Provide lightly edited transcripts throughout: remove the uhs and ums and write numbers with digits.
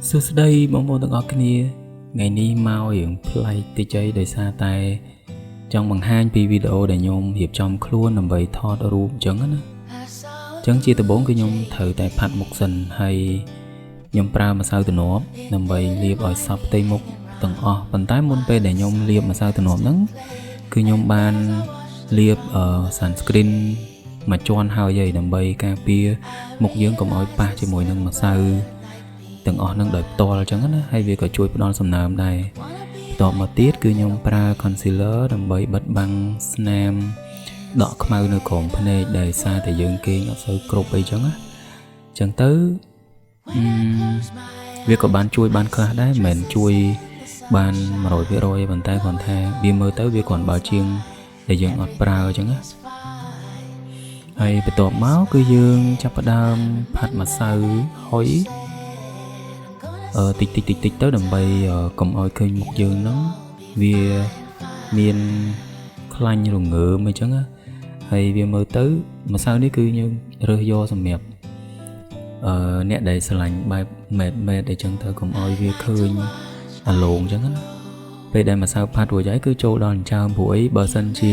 សួស្តីបងប្អូនទាំងអស់គ្នាថ្ងៃនេះមករឿងប្លែកតិចដោយសារតែចង់បង្ហាញពីវីដេអូដែលខ្ញុំរៀបចំខ្លួនដើម្បីថតរូបអញ្ចឹងណាអញ្ចឹងជាដំបូងគឺខ្ញុំត្រូវតែផាត់មុខសិនហើយខ្ញុំប្រើម្សៅទំនាប់ដើម្បីលាបឲ្យសព្វផ្ទៃមុខទាំងអស់ប៉ុន្តែមុនពេលដែលខ្ញុំលាបម្សៅទំនាប់ហ្នឹងគឺខ្ញុំបានលាបsunscreen មួយជាន់ហើយដើម្បីការពារមុខយើងកុំឲ្យប៉ះជាមួយនឹងម្សៅទាំងអស់នឹងដោយផ្ទាល់អញ្ចឹងណាហើយវាក៏ជួយផ្ដល់សំណើមដែរបន្ទាប់មកទៀតគឺខ្ញុំប្រើ concealer ដើម្បីបិទបាំងស្នាមដកខ្មៅនៅក្រោមភ្នែកដែលសារតែយើងគេងអត់សូវគ្រប់អីចឹងណាអញ្ចឹងទៅវាក៏បានជួយបានខ្លះដែរមិនមែនជួយបាន 100% ប៉ុន្តែគ្រាន់ថាវាមើលទៅវាគ្រាន់បើជាងដែលយើងអត់ប្រើអញ្ចឹងណាហើយបន្ទាប់មកគឺយើងចាប់ផ្ដើមផាត់ម្សៅហុយតិចទៅដើម្បីកុំឲ្យឃើញមុខយើងហ្នឹងវាមានខ្លាញ់រងើមអញ្ចឹងណាហើយវាមើលទៅម្សៅនេះគឺយើងរើសយកសម្រាប់អ្នកដែលស្រឡាញ់បែបម៉េតអញ្ចឹងទៅកុំឲ្យវាឃើញអាឡូងអញ្ចឹងណាពេលដែលម្សៅផាត់រួចហើយគឺចូលដល់អញ្ចើមព្រោះអីបើសិនជា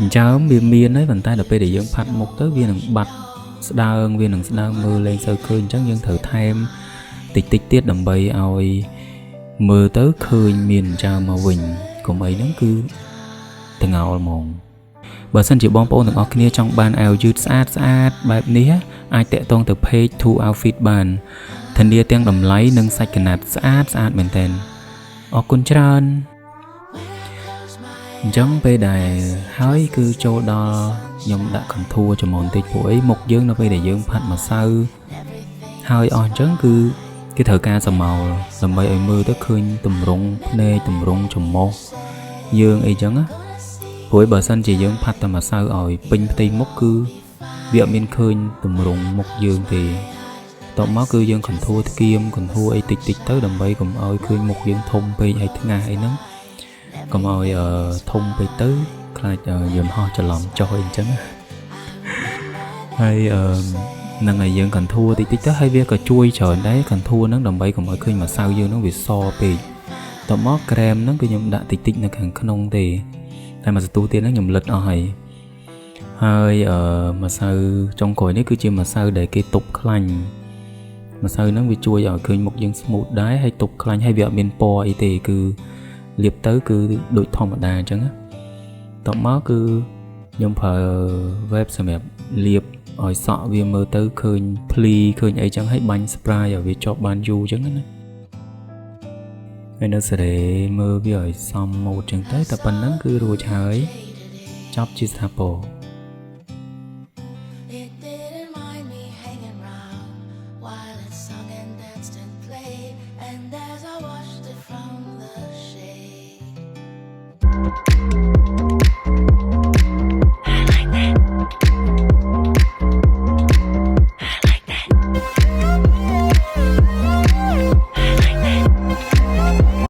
អញ្ចើមវាមានហើយប៉ុន្តែដល់ពេលដែលយើងផាត់មុខទៅវានឹងបាត់ស្ដើងវានឹងស្ដើងមើលលែងសូវឃើញអញ្ចឹងយើងត្រូវថែមតិចទៀតដើម្បីឲ្យមើលទៅឃើញមានអញ្ចើមមកវិញកុំអីហ្នឹងគឺតងោលហ្មងបើសិនជាបងប្អូនទាំងអស់គ្នាចង់បានអាវយឺតស្អាតបែបនេះអាចតាក់ទងទៅ page To Outfit បានធានាទាំងតម្លៃនិងសាច់ក្រណាត់ស្អាតមែនទែនអរគុណច្រើនអញ្ចឹងពេលដែលហើយគឺចូលដល់ខ្ញុំដាក់ contour ចំណងតិចព្រោះអីមុខយើងនៅពេលដែលយើងផាត់ម្សៅហើយអស់អញ្ចឹងគឺគេត្រូវការសមោលដើម្បីឲ្យមើលទៅឃើញទម្រង់ភ្នែកទម្រង់ច្រមុះយើងអីចឹងណាព្រោះបើសិនជាយើងផាត់តែម្សៅឲ្យពេញផ្ទៃមុខគឺវាអត់មានឃើញទម្រង់មុខយើងទេតបមកគឺយើង contour ថ្គាម contour អីតិចទៅដើម្បីកុំឲ្យឃើញមុខយើងធំពេកហើយថ្ងាសអីហ្នឹងកុំឲ្យធំពេកទៅខ្លាចយន្តហោះច្រឡំចុះអីអញ្ចឹងហើយនឹងឲ្យយើង contour តិចទៅហើយវាក៏ជួយច្រើនដែរ contour ហ្នឹងដើម្បីកុំឲ្យឃើញម្សៅយើងហ្នឹងវាសពេកតបមក krem ហ្នឹងគឺខ្ញុំដាក់តិចនៅខាងក្នុងទេតែមួយសន្ទុះទៀតហ្នឹងខ្ញុំលិតអស់ហើយម្សៅចុងក្រោយនេះគឺជាម្សៅដែលគេទប់ខ្លាញ់ម្សៅហ្នឹងវាជួយឲ្យឃើញមុខយើង smooth ដែរហើយទប់ខ្លាញ់ហើយវាអត់មានពណ៌អីទេគឺលាបទៅគឺដូចធម្មតាអញ្ចឹងតបមកគឺខ្ញុំប្រើ web សម្រាប់លាបឲ្យសក់វាមើលទៅឃើញភ្លីឃើញអីចឹងហើយបាញ់ spray ឲ្យវាជាប់បានយូរចឹងណាហើយនៅសេរីមើលវាឲ្យសមម៉ូដចឹងទៅតែប៉ុណ្្នឹងគឺរួចហើយចប់ជាស្ថាពរAnd